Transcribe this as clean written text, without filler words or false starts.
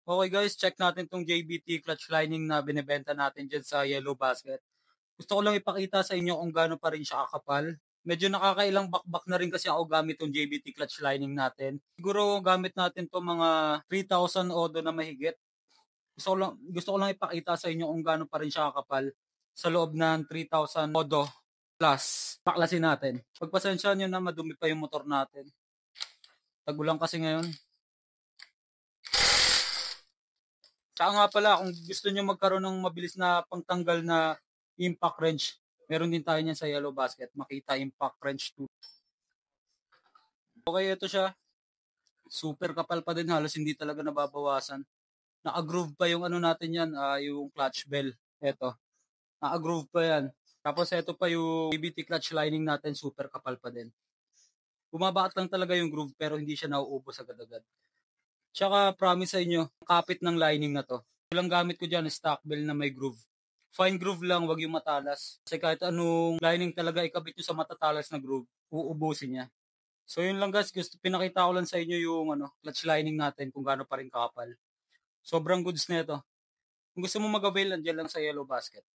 Okay guys, check natin 'tong JBT clutch lining na binebenta natin diyan sa Yellow Basket. Gusto ko lang ipakita sa inyo kung gaano pa rin siya kakapal. Medyo nakakailang bakbak na rin kasi ako gamit 'tong JBT clutch lining natin. Siguro gamit natin 'to mga 3,000 odo na mahigit. Gusto ko lang ipakita sa inyo kung gaano pa rin siya kakapal sa loob ng 3,000 odo plus. Baklasin natin. Pagpasensyahan niyo na madumi pa yung motor natin. Tag-ulan kasi ngayon. Tsaka nga pala kung gusto niyo magkaroon ng mabilis na pangtanggal na impact wrench, meron din tayo niyan sa Yellow Basket, Makita Impact Wrench 2. Okay, ito siya. Super kapal pa din, halos hindi talaga nababawasan. Naka-groove pa yung ano natin yan, yung clutch bell. Eto, naka-groove pa yan. Tapos ito pa yung BBT clutch lining natin, super kapal pa din. Bumabaat lang talaga yung groove pero hindi siya nauubos agad-agad. Tsaka promise sa inyo, kapit ng lining na 'to. Walang gamit ko diyan, stock bell na may groove. Fine groove lang, wag yung matalas. Kasi kahit anong lining talaga ikabit nyo sa matatalas na groove, uubusin niya. So yun lang guys, pinakita ko lang sa inyo yung clutch lining natin kung gaano pa rin kapal. Sobrang goods na ito. Kung gusto mo mag-avail, nandiyan lang sa Yellow Basket.